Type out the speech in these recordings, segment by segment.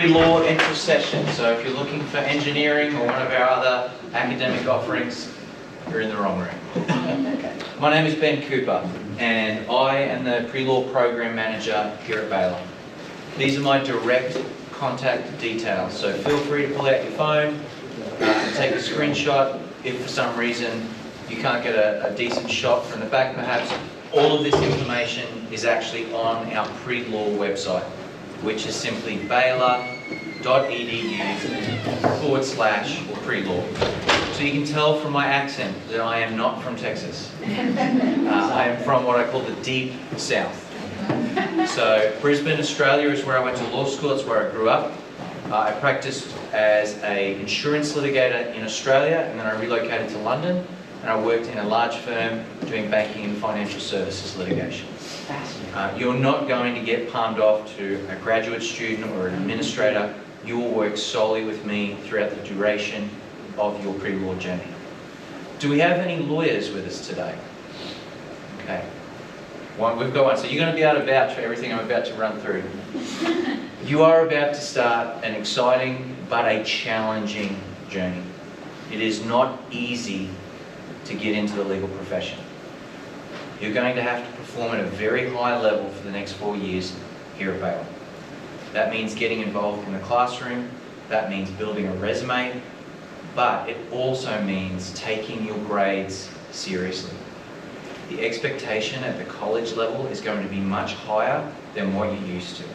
Pre-law entrance session. So if you're looking for engineering or one of our other academic offerings, you're in the wrong room. My name is Ben Cooper and I am the pre-law program manager here at Baylor. These are my direct contact details, so feel free to pull out your phone and take a screenshot. If for some reason you can't get a decent shot from the back perhaps, all of this information is actually on our pre-law website, which is simply baylor.edu/pre-law. So you can tell from my accent that I am not from Texas. I am from what I call the deep south. So Brisbane, Australia is where I went to law school, it's where I grew up. I practiced as an insurance litigator in Australia, and then I relocated to London, and I worked in a large firm doing banking and financial services litigation. You're not going to get palmed off to a graduate student or an administrator. You will work solely with me throughout the duration of your pre-law journey. Do we have any lawyers with us today? Okay. We've got one. So you're going to be able to vouch for everything I'm about to run through. You are about to start an exciting but a challenging journey. It is not easy to get into the legal profession. You're going to have to perform at a very high level for the next 4 years here at Baylor. That means getting involved in the classroom, that means building a resume, but it also means taking your grades seriously. The expectation at the college level is going to be much higher than what you're used to.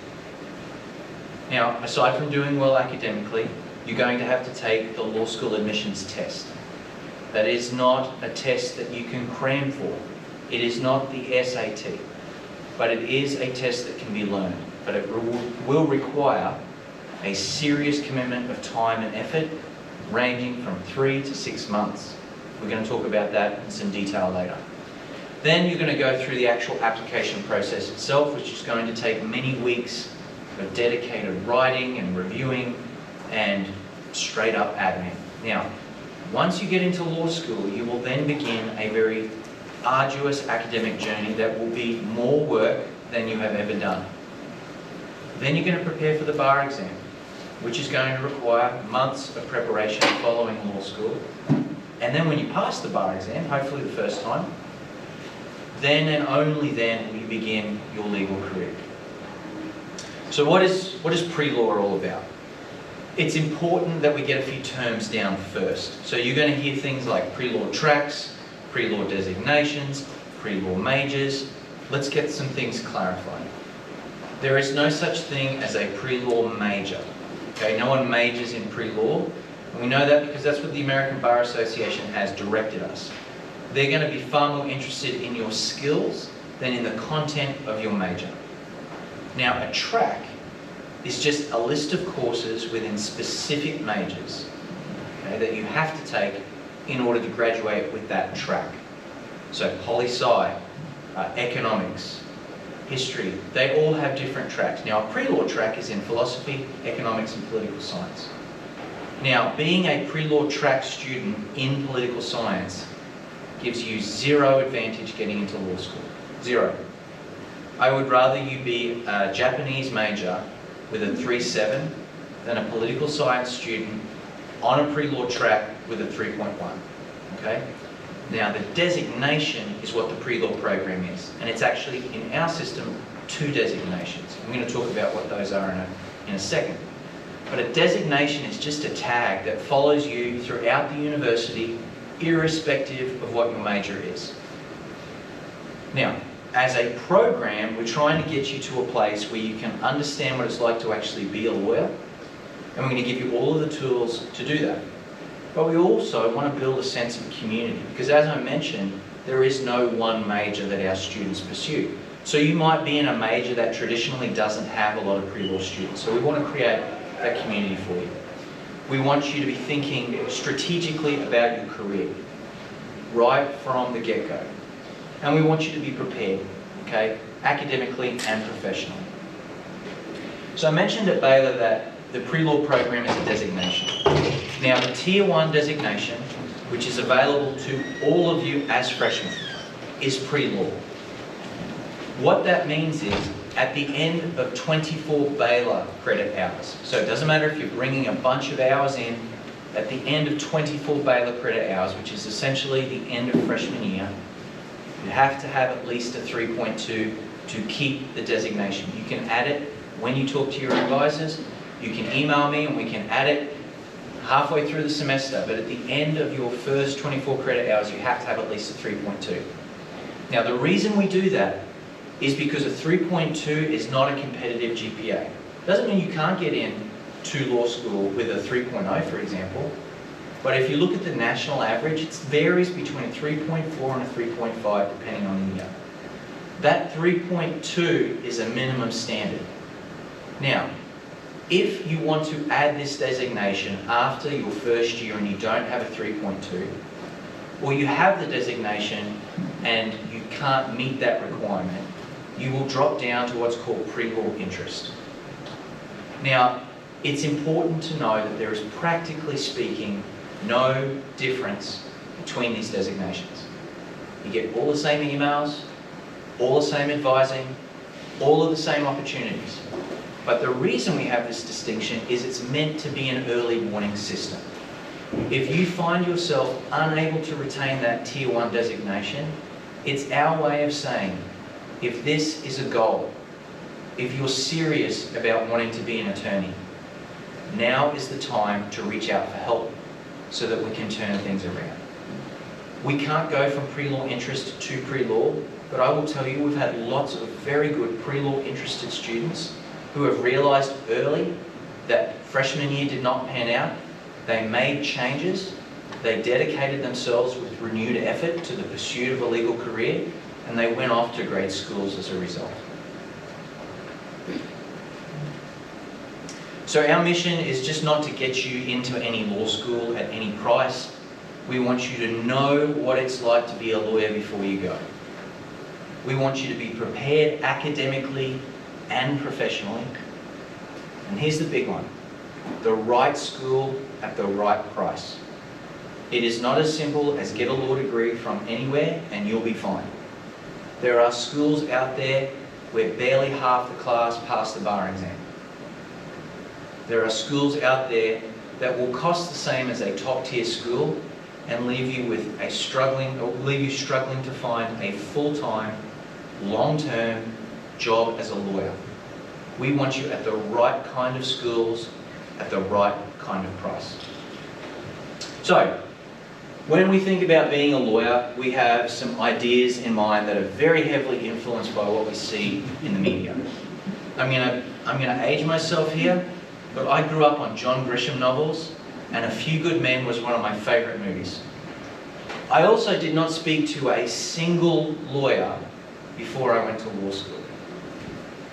Now, aside from doing well academically, you're going to have to take the law school admissions test. That is not a test that you can cram for. It is not the SAT, but it is a test that can be learned. But it will require a serious commitment of time and effort, ranging from 3 to 6 months. We're going to talk about that in some detail later. Then you're going to go through the actual application process itself, which is going to take many weeks of dedicated writing and reviewing and straight up admin. Now, once you get into law school, you will then begin a very arduous academic journey that will be more work than you have ever done. Then you're going to prepare for the bar exam, which is going to require months of preparation following law school. And then when you pass the bar exam, hopefully the first time, then and only then will you begin your legal career. So what is pre-law all about? It's important that we get a few terms down first. So you're going to hear things like pre-law tracks, pre-law designations, pre-law majors. Let's get some things clarified. There is no such thing as a pre-law major. Okay, no one majors in pre-law. And we know that because that's what the American Bar Association has directed us. They're going to be far more interested in your skills than in the content of your major. Now, a track is just a list of courses within specific majors, okay, that you have to take in order to graduate with that track. So poli-sci, economics, history, they all have different tracks. Now a pre-law track is in philosophy, economics and political science. Now being a pre-law track student in political science gives you zero advantage getting into law school. Zero. I would rather you be a Japanese major with a 3.7 than a political science student on a pre-law track with a 3.1, okay? Now the designation is what the pre-law program is, and it's actually in our system 2 designations. I'm going to talk about what those are in a second. But a designation is just a tag that follows you throughout the university, irrespective of what your major is. Now, as a program, we're trying to get you to a place where you can understand what it's like to actually be a lawyer, and we're going to give you all of the tools to do that. But we also want to build a sense of community, because as I mentioned, there is no one major that our students pursue. So you might be in a major that traditionally doesn't have a lot of pre-law students. So we want to create that community for you. We want you to be thinking strategically about your career, right from the get-go. And we want you to be prepared, okay, academically and professionally. So I mentioned at Baylor that the pre-law program is a designation. Now the Tier 1 designation, which is available to all of you as freshmen, is pre-law. What that means is at the end of 24 Baylor credit hours, so it doesn't matter if you're bringing a bunch of hours in, at the end of 24 Baylor credit hours, which is essentially the end of freshman year, you have to have at least a 3.2 to keep the designation. You can add it when you talk to your advisors, you can email me and we can add it halfway through the semester, but at the end of your first 24 credit hours, you have to have at least a 3.2. Now, the reason we do that is because a 3.2 is not a competitive GPA. Doesn't mean you can't get in to law school with a 3.0, for example, but if you look at the national average, it varies between a 3.4 and a 3.5 depending on the year. That 3.2 is a minimum standard. Now, if you want to add this designation after your first year and you don't have a 3.2, or you have the designation and you can't meet that requirement, you will drop down to what's called pre-law interest. Now, it's important to know that there is, practically speaking, no difference between these designations. You get all the same emails, all the same advising, all of the same opportunities. But the reason we have this distinction is it's meant to be an early warning system. If you find yourself unable to retain that Tier 1 designation, it's our way of saying, if this is a goal, if you're serious about wanting to be an attorney, now is the time to reach out for help so that we can turn things around. We can't go from pre-law interest to pre-law, but I will tell you we've had lots of very good pre-law interested students who have realised early that freshman year did not pan out. They made changes, they dedicated themselves with renewed effort to the pursuit of a legal career, and they went off to great schools as a result. So our mission is just not to get you into any law school at any price. We want you to know what it's like to be a lawyer before you go. We want you to be prepared academically and professionally. And here's the big one: the right school at the right price. It is not as simple as get a law degree from anywhere and you'll be fine. There are schools out there where barely half the class pass the bar exam. There are schools out there that will cost the same as a top tier school and leave you struggling to find a full-time, long-term job as a lawyer. We want you at the right kind of schools, at the right kind of price. So, when we think about being a lawyer, we have some ideas in mind that are very heavily influenced by what we see in the media. I'm gonna age myself here, but I grew up on John Grisham novels, and A Few Good Men was one of my favourite movies. I also did not speak to a single lawyer before I went to law school.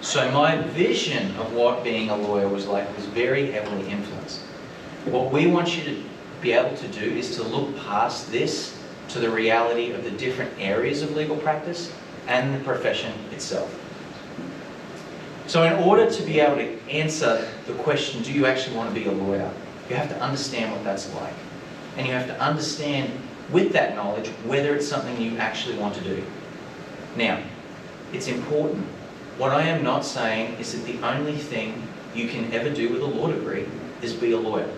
So my vision of what being a lawyer was like was very heavily influenced. What we want you to be able to do is to look past this to the reality of the different areas of legal practice and the profession itself. So in order to be able to answer the question, do you actually want to be a lawyer? You have to understand what that's like. And you have to understand, with that knowledge, whether it's something you actually want to do. Now, it's important. What I am not saying is that the only thing you can ever do with a law degree is be a lawyer.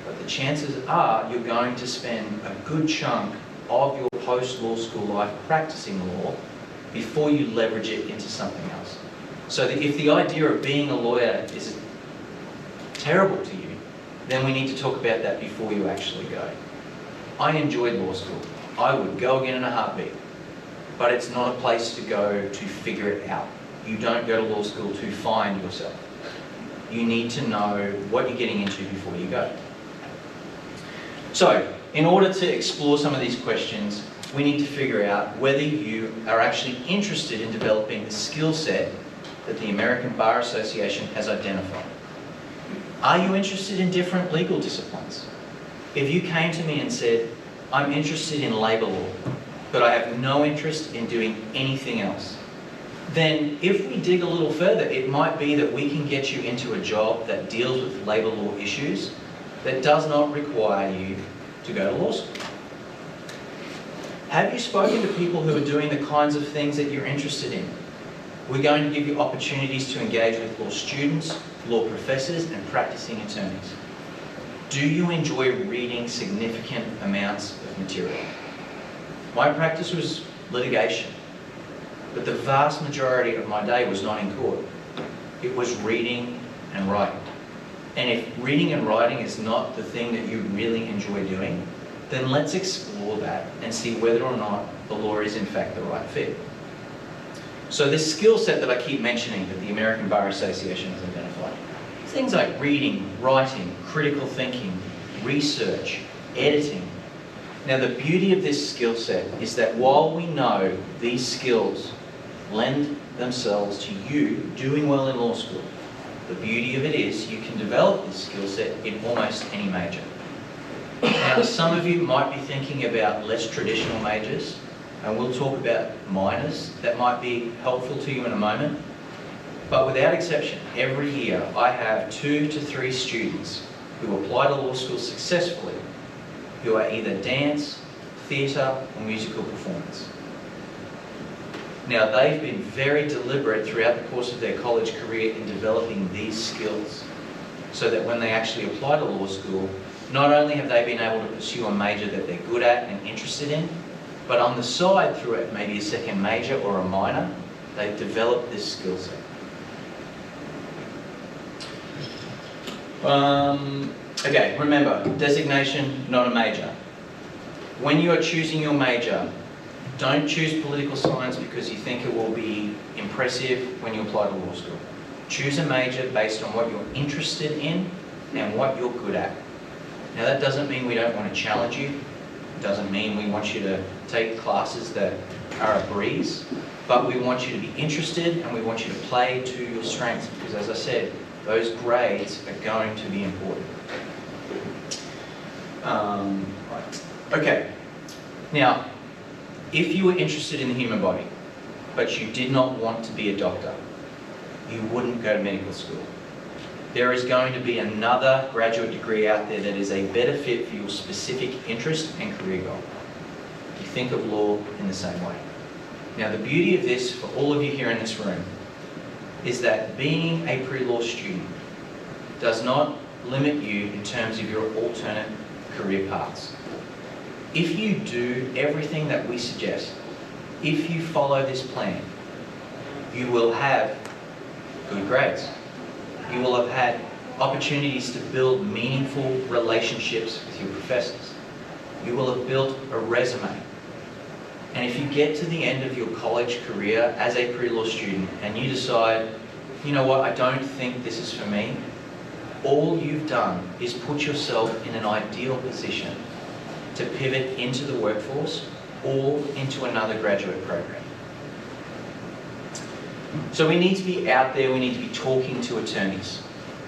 But the chances are you're going to spend a good chunk of your post-law school life practicing law before you leverage it into something else. So that if the idea of being a lawyer is terrible to you, then we need to talk about that before you actually go. I enjoyed law school. I would go again in a heartbeat. But it's not a place to go to figure it out. You don't go to law school to find yourself. You need to know what you're getting into before you go. So, in order to explore some of these questions, we need to figure out whether you are actually interested in developing the skill set that the American Bar Association has identified. Are you interested in different legal disciplines? If you came to me and said, I'm interested in labour law, but I have no interest in doing anything else, then if we dig a little further, it might be that we can get you into a job that deals with labour law issues that does not require you to go to law school. Have you spoken to people who are doing the kinds of things that you're interested in? We're going to give you opportunities to engage with law students, law professors, and practicing attorneys. Do you enjoy reading significant amounts of material? My practice was litigation, but the vast majority of my day was not in court. It was reading and writing. And if reading and writing is not the thing that you really enjoy doing, then let's explore that and see whether or not the law is in fact the right fit. So this skill set that I keep mentioning that the American Bar Association has identified, things like reading, writing, critical thinking, research, editing. Now the beauty of this skill set is that while we know these skills lend themselves to you doing well in law school, the beauty of it is you can develop this skill set in almost any major. Now some of you might be thinking about less traditional majors, and we'll talk about minors that might be helpful to you in a moment. But without exception, every year I have 2 to 3 students who apply to law school successfully who are either dance, theatre or musical performance. Now they've been very deliberate throughout the course of their college career in developing these skills so that when they actually apply to law school, not only have they been able to pursue a major that they're good at and interested in, but on the side through it, maybe a second major or a minor, they've developed this skill set. Okay, remember, designation, not a major. When you are choosing your major, don't choose political science because you think it will be impressive when you apply to law school. Choose a major based on what you're interested in and what you're good at. Now that doesn't mean we don't want to challenge you. It doesn't mean we want you to take classes that are a breeze, but we want you to be interested and we want you to play to your strengths because, as I said, those grades are going to be important. Right. Okay. Now, if you were interested in the human body, but you did not want to be a doctor, you wouldn't go to medical school. There is going to be another graduate degree out there that is a better fit for your specific interest and career goal. You think of law in the same way. Now, the beauty of this, for all of you here in this room, is that being a pre-law student does not limit you in terms of your alternate career paths. If you do everything that we suggest, if you follow this plan, you will have good grades. You will have had opportunities to build meaningful relationships with your professors. You will have built a resume. And if you get to the end of your college career as a pre-law student and you decide, you know what, I don't think this is for me, all you've done is put yourself in an ideal position to pivot into the workforce or into another graduate program. So we need to be out there, we need to be talking to attorneys,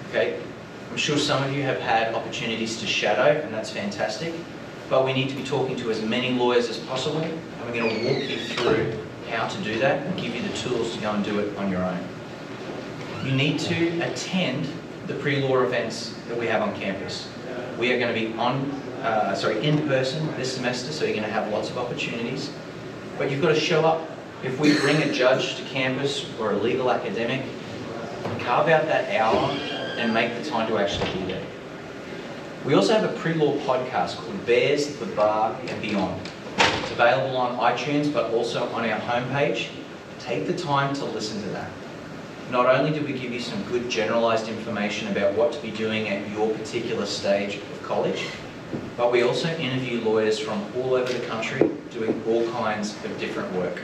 okay? I'm sure some of you have had opportunities to shadow, and that's fantastic, but we need to be talking to as many lawyers as possible, and we're going to walk you through how to do that and give you the tools to go and do it on your own. You need to attend the pre-law events that we have on campus. We are going to be in person this semester, so you're going to have lots of opportunities, but you've got to show up. If we bring a judge to campus or a legal academic, carve out that hour and make the time to actually be there. We also have a pre-law podcast called Bears, the Bar and Beyond. It's available on iTunes but also on our homepage. Take the time to listen to that. Not only do we give you some good generalised information about what to be doing at your particular stage of college, but we also interview lawyers from all over the country doing all kinds of different work.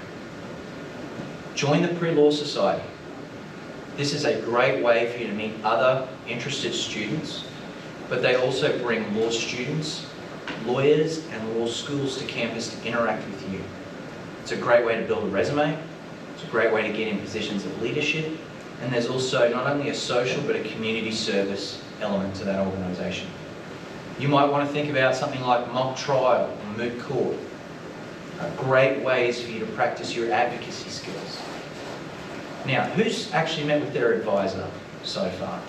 Join the Pre-Law Society. This is a great way for you to meet other interested students, but they also bring law students, lawyers, and law schools to campus to interact with you. It's a great way to build a resume, it's a great way to get in positions of leadership, and there's also not only a social but a community service element to that organisation. You might want to think about something like mock trial or moot court. Great ways for you to practice your advocacy skills. Now, who's actually met with their advisor so far?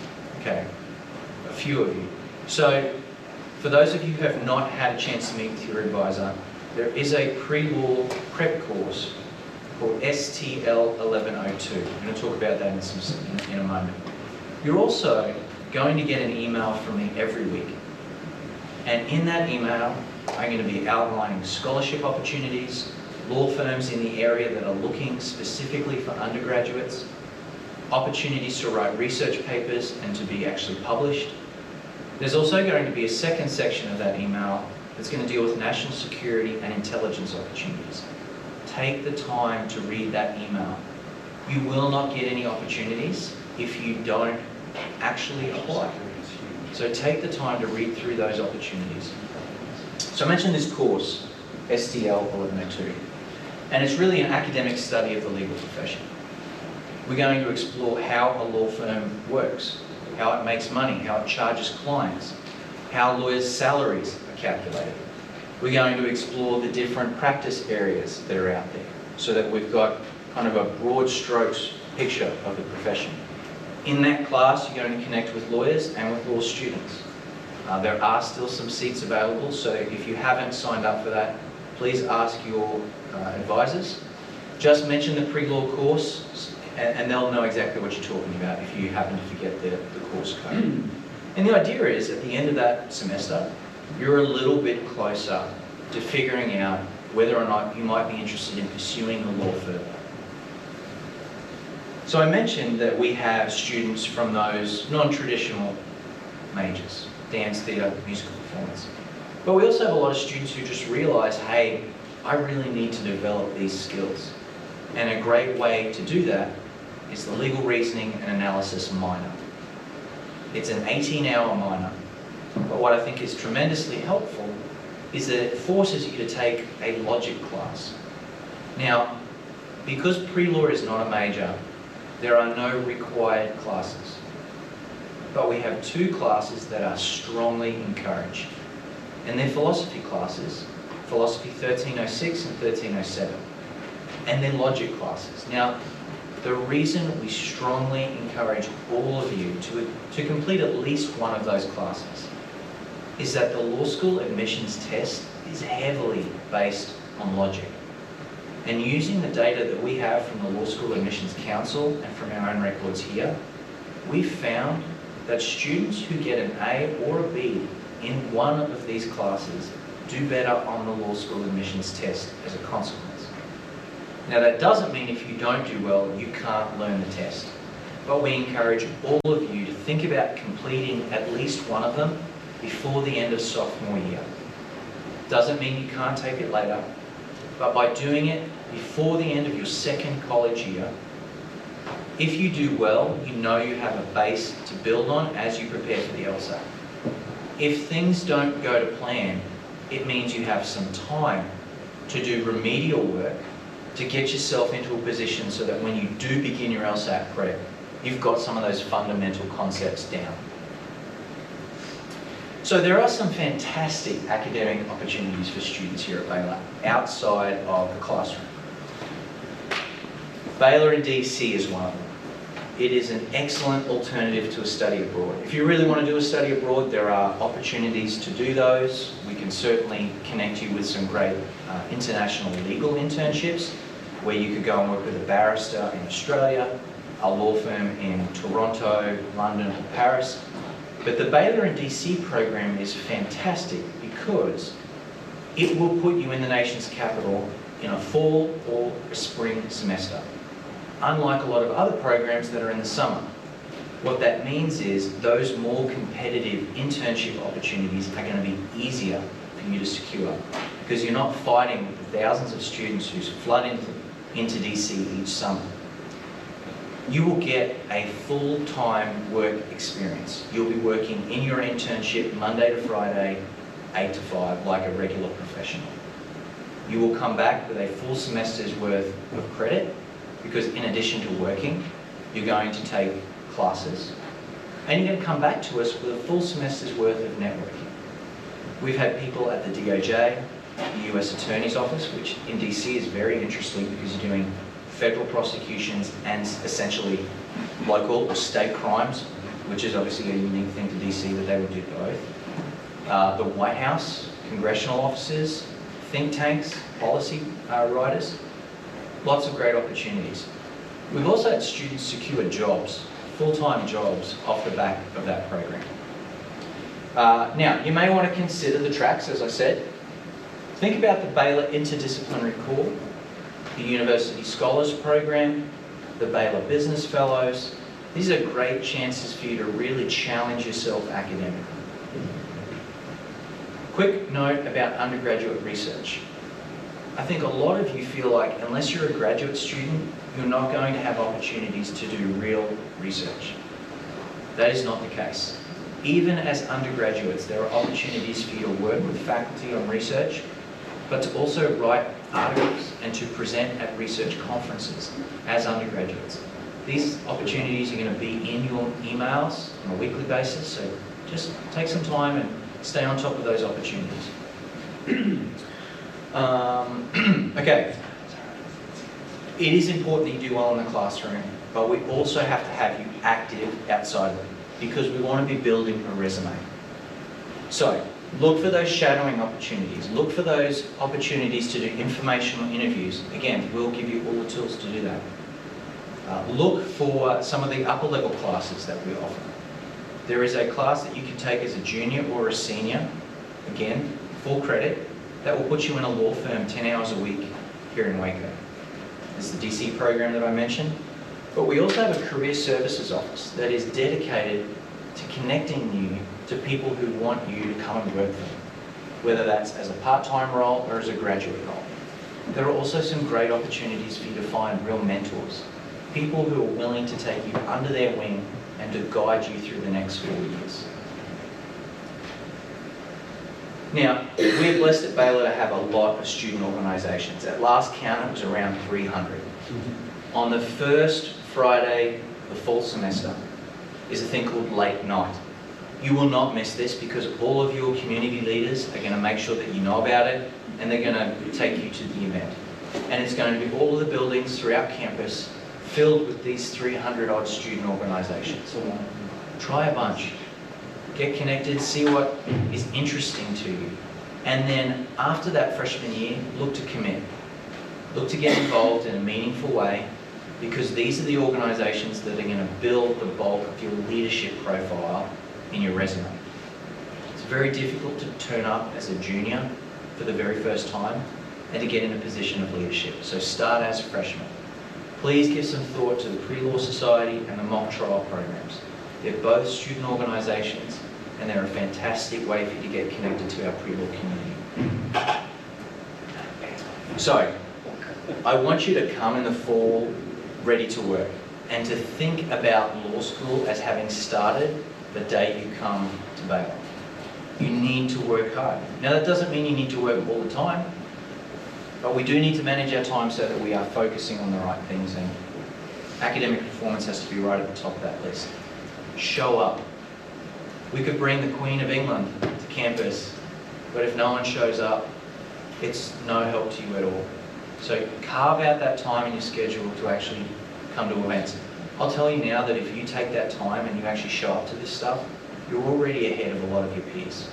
Okay, a few of you. So, for those of you who have not had a chance to meet with your advisor, there is a pre-law prep course called STL 1102. I'm going to talk about that in a moment. You're also going to get an email from me every week. And in that email, I'm going to be outlining scholarship opportunities, law firms in the area that are looking specifically for undergraduates, opportunities to write research papers and to be actually published. There's also going to be a second section of that email that's going to deal with national security and intelligence opportunities. Take the time to read that email. You will not get any opportunities if you don't actually apply. So take the time to read through those opportunities. So I mentioned this course, STL 1102, and it's really an academic study of the legal profession. We're going to explore how a law firm works, how it makes money, how it charges clients, how lawyers' salaries are calculated. We're going to explore the different practice areas that are out there so that we've got kind of a broad strokes picture of the profession. In that class, you're going to connect with lawyers and with law students. There are still some seats available, so if you haven't signed up for that, please ask your advisors. Just mention the PreLaw course, and they'll know exactly what you're talking about if you happen to forget the course code. And the idea is, at the end of that semester, you're a little bit closer to figuring out whether or not you might be interested in pursuing the law further. So I mentioned that we have students from those non-traditional majors, dance, theatre, musical performance. But we also have a lot of students who just realise, hey, I really need to develop these skills. And a great way to do that is the legal reasoning and analysis minor. It's an 18-hour minor, but what I think is tremendously helpful is that it forces you to take a logic class. Now, because PreLaw is not a major, there are no required classes. But we have two classes that are strongly encouraged. And they're philosophy classes, Philosophy 1306 and 1307. And they're logic classes. Now, the reason we strongly encourage all of you to complete at least one of those classes is that the law school admissions test is heavily based on logic. And using the data that we have from the Law School Admissions Council and from our own records here, we've found that students who get an A or a B in one of these classes do better on the Law School Admissions test as a consequence. Now that doesn't mean if you don't do well, you can't learn the test. But we encourage all of you to think about completing at least one of them before the end of sophomore year. Doesn't mean you can't take it later, but by doing it before the end of your second college year, if you do well, you know you have a base to build on as you prepare for the LSAT. If things don't go to plan, it means you have some time to do remedial work to get yourself into a position so that when you do begin your LSAT prep, you've got some of those fundamental concepts down. So there are some fantastic academic opportunities for students here at Baylor outside of the classroom. Baylor in DC is one of them. It is an excellent alternative to a study abroad. If you really want to do a study abroad, there are opportunities to do those. We can certainly connect you with some great international legal internships where you could go and work with a barrister in Australia, a law firm in Toronto, London, or Paris. But the Baylor in DC program is fantastic because it will put you in the nation's capital in a fall or a spring semester, unlike a lot of other programs that are in the summer. What that means is those more competitive internship opportunities are going to be easier for you to secure because you're not fighting with the thousands of students who flood into DC each summer. You will get a full-time work experience. You'll be working in your internship Monday to Friday, 8 to 5, like a regular professional. You will come back with a full semester's worth of credit because in addition to working, you're going to take classes and you're going to come back to us with a full semester's worth of networking. We've had people at the DOJ, the US Attorney's Office, which in DC is very interesting because you're doing federal prosecutions and essentially local or state crimes, which is obviously a unique thing to DC that they would do both. The White House, congressional offices, think tanks, policy writers. Lots of great opportunities. We've also had students secure jobs, full-time jobs, off the back of that program. Now, you may want to consider the tracks, as I said. Think about the Baylor Interdisciplinary Core, the University Scholars Program, the Baylor Business Fellows. These are great chances for you to really challenge yourself academically. Quick note about undergraduate research. I think a lot of you feel like unless you're a graduate student, you're not going to have opportunities to do real research. That is not the case. Even as undergraduates, there are opportunities for you to work with faculty on research, but to also write articles and to present at research conferences as undergraduates. These opportunities are going to be in your emails on a weekly basis, so just take some time and stay on top of those opportunities. Okay. It is important that you do well in the classroom, but we also have to have you active outside of it because we want to be building a resume. So, look for those shadowing opportunities. Look for those opportunities to do informational interviews. Again, we'll give you all the tools to do that. Look for some of the upper level classes that we offer. There is a class that you can take as a junior or a senior, again, full credit, that will put you in a law firm 10 hours a week here in Waco. This is the DC program that I mentioned. But we also have a career services office that is dedicated to connecting you to people who want you to come and work for them, whether that's as a part-time role or as a graduate role. There are also some great opportunities for you to find real mentors, people who are willing to take you under their wing and to guide you through the next 4 years. Now, we're blessed at Baylor to have a lot of student organisations. At last count, it was around 300. On the first Friday of the fall semester is a thing called late night. You will not miss this because all of your community leaders are going to make sure that you know about it and they're going to take you to the event. And it's going to be all of the buildings throughout campus filled with these 300 odd student organisations. Try a bunch. Get connected, see what is interesting to you. And then after that freshman year, look to commit. Look to get involved in a meaningful way because these are the organisations that are going to build the bulk of your leadership profile in your resume. It's very difficult to turn up as a junior for the very first time and to get in a position of leadership. So start as a freshman. Please give some thought to the PreLaw Society and the mock trial programs. They're both student organisations and they're a fantastic way for you to get connected to our PreLaw community. So, I want you to come in the fall ready to work and to think about law school as having started the day you come to Baylor. You need to work hard. Now that doesn't mean you need to work all the time, but we do need to manage our time so that we are focusing on the right things, and academic performance has to be right at the top of that list. Show up. We could bring the Queen of England to campus, but if no one shows up, it's no help to you at all. So carve out that time in your schedule to actually come to events. I'll tell you now that if you take that time and you actually show up to this stuff, you're already ahead of a lot of your peers.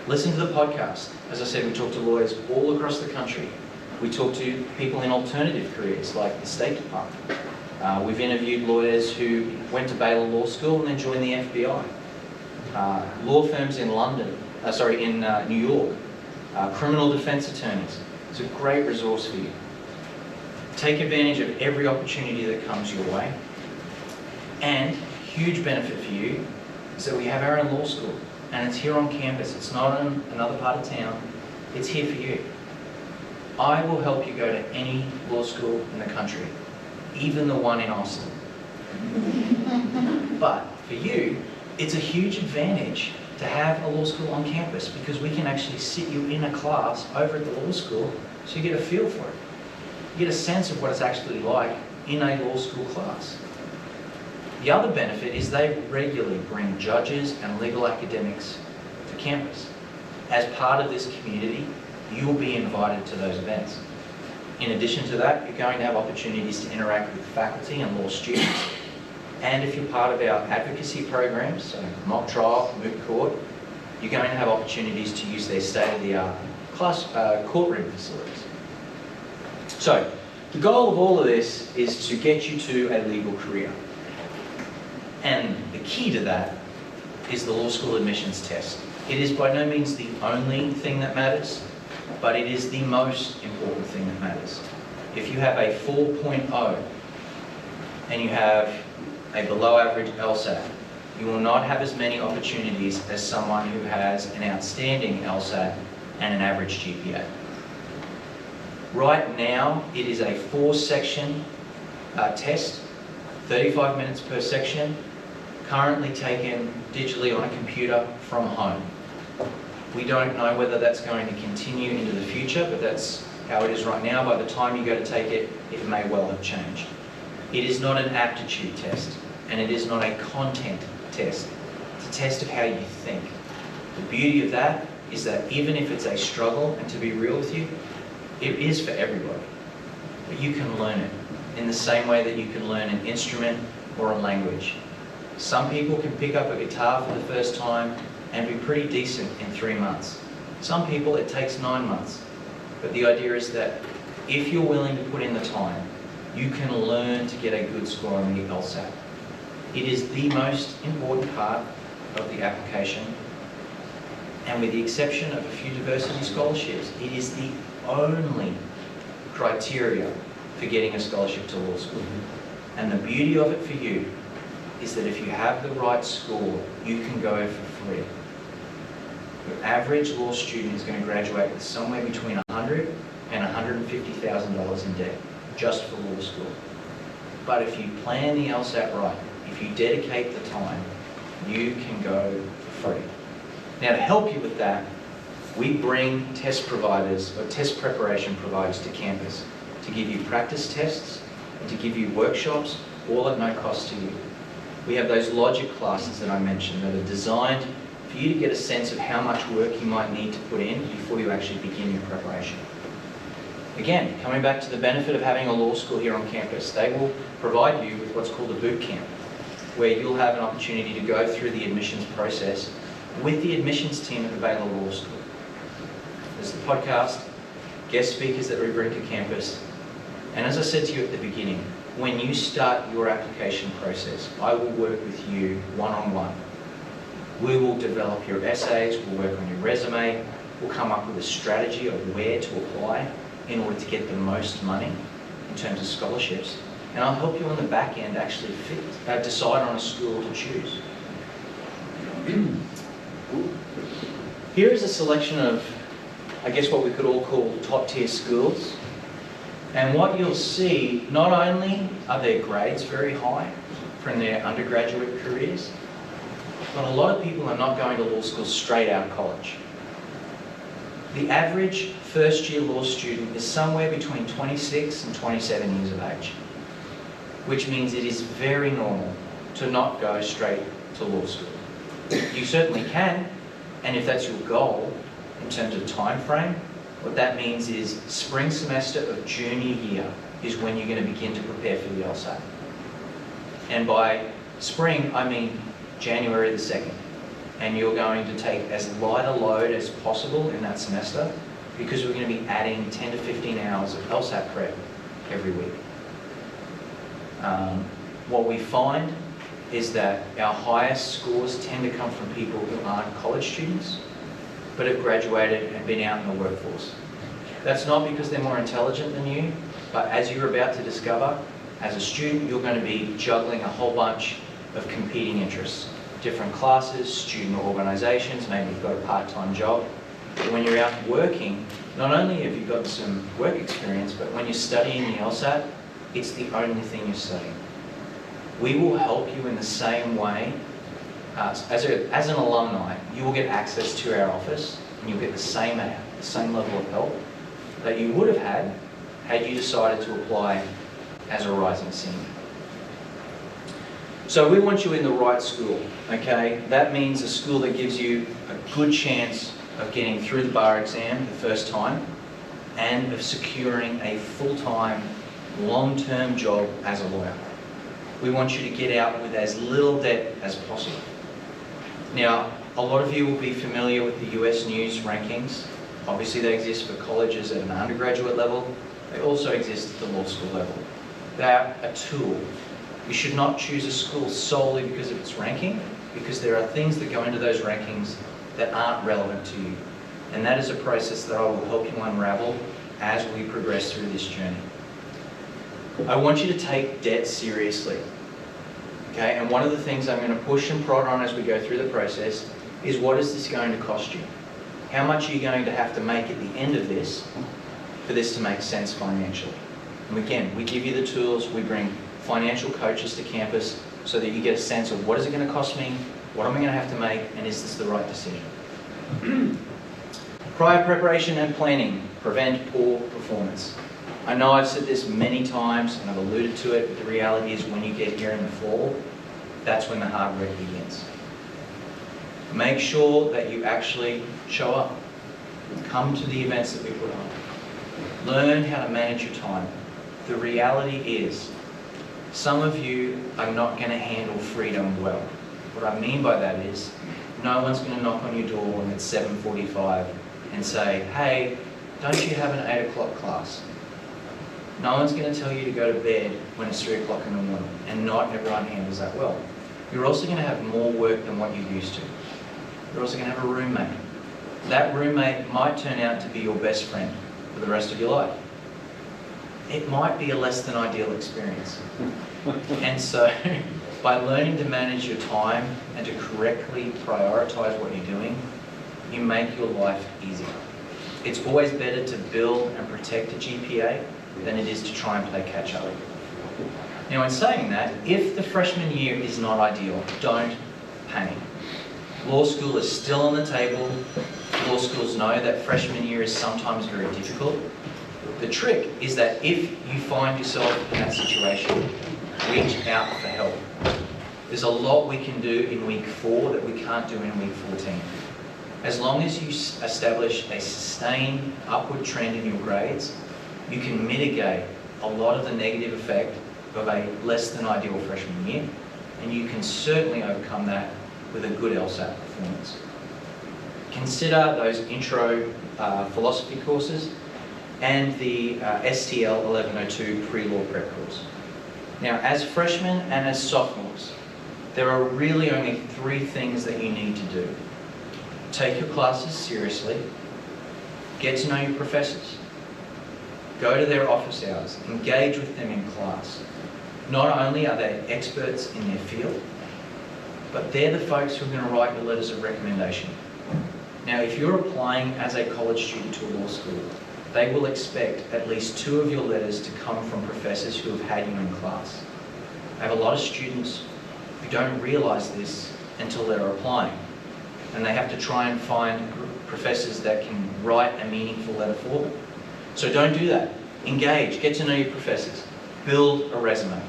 Listen to the podcast. As I said, we talk to lawyers all across the country. We talk to people in alternative careers like the State Department. We've interviewed lawyers who went to Baylor Law School and then joined the FBI. Law firms in New York. Criminal defense attorneys. It's a great resource for you. Take advantage of every opportunity that comes your way. And huge benefit for you is that we have our own law school. And it's here on campus. It's not in another part of town. It's here for you. I will help you go to any law school in the country, even the one in Austin. But for you, it's a huge advantage to have a law school on campus because we can actually sit you in a class over at the law school so you get a feel for it. You get a sense of what it's actually like in a law school class. The other benefit is they regularly bring judges and legal academics to campus. As part of this community, you'll be invited to those events. In addition to that, you're going to have opportunities to interact with faculty and law students. And if you're part of our advocacy programs, so mock trial, moot court, you're going to have opportunities to use their state-of-the-art courtroom facilities. So, The goal of all of this is to get you to a legal career. And the key to that is the law school admissions test. It is by no means the only thing that matters, but it is the most important thing that matters. If you have a 4.0 and you have a below average LSAT, you will not have as many opportunities as someone who has an outstanding LSAT and an average GPA. Right now, it is a 4-section test, 35 minutes per section, currently taken digitally on a computer from home. We don't know whether that's going to continue into the future, but that's how it is right now. By the time you go to take it, it may well have changed. It is not an aptitude test, and it is not a content test. It's a test of how you think. The beauty of that is that even if it's a struggle, and to be real with you, it is for everybody, but you can learn it in the same way that you can learn an instrument or a language. Some people can pick up a guitar for the first time and be pretty decent in 3 months. Some people it takes 9 months. But the idea is that if you're willing to put in the time, you can learn to get a good score on the LSAT. It is the most important part of the application, and with the exception of a few diversity scholarships, it is the only criteria for getting a scholarship to law school. And the beauty of it for you is that if you have the right score, you can go for free. Your average law student is going to graduate with somewhere between $100,000 and $150,000 in debt, just for law school. But if you plan the LSAT right, if you dedicate the time, you can go for free. Now, to help you with that, we bring test providers, or test preparation providers to campus to give you practice tests and to give you workshops, all at no cost to you. We have those logic classes that I mentioned that are designed for you to get a sense of how much work you might need to put in before you actually begin your preparation. Again, coming back to the benefit of having a law school here on campus, they will provide you with what's called a boot camp, where you'll have an opportunity to go through the admissions process with the admissions team at the Baylor Law School. There's the podcast, guest speakers that we bring to campus, and as I said to you at the beginning, when you start your application process, I will work with you one-on-one. We will develop your essays, we'll work on your resume, we'll come up with a strategy of where to apply in order to get the most money in terms of scholarships, and I'll help you on the back end actually decide on a school to choose. Here is a selection of, I guess, what we could all call top-tier schools. And what you'll see, not only are their grades very high from their undergraduate careers, but a lot of people are not going to law school straight out of college. The average first-year law student is somewhere between 26 and 27 years of age, which means it is very normal to not go straight to law school. You certainly can, and if that's your goal in terms of time frame, what that means is spring semester of junior year is when you're going to begin to prepare for the LSAT. And by spring, I mean January the 2nd. And you're going to take as light a load as possible in that semester, because we're going to be adding 10 to 15 hours of LSAT prep every week. What we find is that our highest scores tend to come from people who aren't college students, but have graduated and been out in the workforce. That's not because they're more intelligent than you, but as you're about to discover, as a student, you're going to be juggling a whole bunch of competing interests. Different classes, student organisations, maybe you've got a part-time job. But when you're out working, not only have you got some work experience, but when you're studying the LSAT, it's the only thing you're studying. We will help you in the same way. As an alumni, you will get access to our office, and you'll get the same level of help that you would have had you decided to apply as a rising senior. So we want you in the right school, okay? That means a school that gives you a good chance of getting through the bar exam the first time and of securing a full-time, long-term job as a lawyer. We want you to get out with as little debt as possible. Now, a lot of you will be familiar with the US News rankings. Obviously, they exist for colleges at an undergraduate level, They also exist at the law school level. They are a tool. You should not choose a school solely because of its ranking, because there are things that go into those rankings that aren't relevant to you. And that is a process that I will help you unravel as we progress through this journey. I want you to take debt seriously. Okay, and one of the things I'm going to push and prod on as we go through the process is, what is this going to cost you? How much are you going to have to make at the end of this for this to make sense financially? And again, we give you the tools, we bring financial coaches to campus so that you get a sense of, what is it going to cost me, what am I going to have to make, and is this the right decision? Prior preparation and planning prevent poor performance. I know I've said this many times and I've alluded to it, but the reality is when you get here in the fall, that's when the hard work begins. Make sure that you actually show up. Come to the events that we put on. Learn how to manage your time. The reality is, some of you are not going to handle freedom well. What I mean by that is, no one's going to knock on your door when it's 7:45 and say, hey, don't you have an 8 o'clock class? No one's going to tell you to go to bed when it's 3 o'clock in the morning, and not everyone handles that well. You're also going to have more work than what you used to. You're also going to have a roommate. That roommate might turn out to be your best friend for the rest of your life. It might be a less than ideal experience. And so, by learning to manage your time and to correctly prioritize what you're doing, you make your life easier. It's always better to build and protect a GPA than it is to try and play catch up. Now, in saying that, if the freshman year is not ideal, don't panic. Law school is still on the table. Law schools know that freshman year is sometimes very difficult. The trick is that if you find yourself in that situation, reach out for help. There's a lot we can do in week 4 that we can't do in week 14. As long as you establish a sustained upward trend in your grades, you can mitigate a lot of the negative effect of a less than ideal freshman year, and you can certainly overcome that with a good LSAT performance. Consider those intro philosophy courses and the STL 1102 pre-law prep course. Now, as freshmen and as sophomores, there are really only 3 things that you need to do. Take your classes seriously, get to know your professors, go to their office hours, engage with them in class. Not only are they experts in their field, but they're the folks who are going to write your letters of recommendation. Now, if you're applying as a college student to a law school, they will expect at least 2 of your letters to come from professors who have had you in class. I have a lot of students who don't realise this until they're applying, and they have to try and find professors that can write a meaningful letter for them. So don't do that. Engage, get to know your professors, build a resume.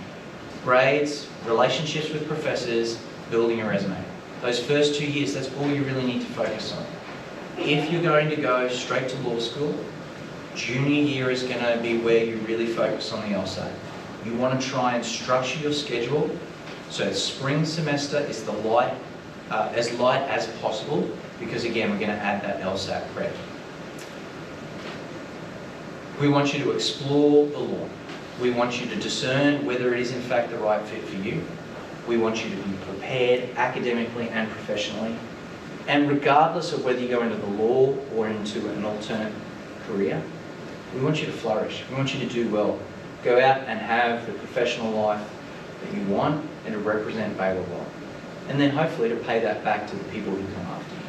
Grades, relationships with professors, building a resume. Those first 2 years, that's all you really need to focus on. If you're going to go straight to law school, junior year is going to be where you really focus on the LSAT. You want to try and structure your schedule so spring semester is as light as possible, because again, we're going to add that LSAT prep. We want you to explore the law. We want you to discern whether it is in fact the right fit for you. We want you to be prepared academically and professionally. And regardless of whether you go into the law or into an alternate career, we want you to flourish. We want you to do well. Go out and have the professional life that you want and to represent Baylor well. And then hopefully to pay that back to the people who come after you.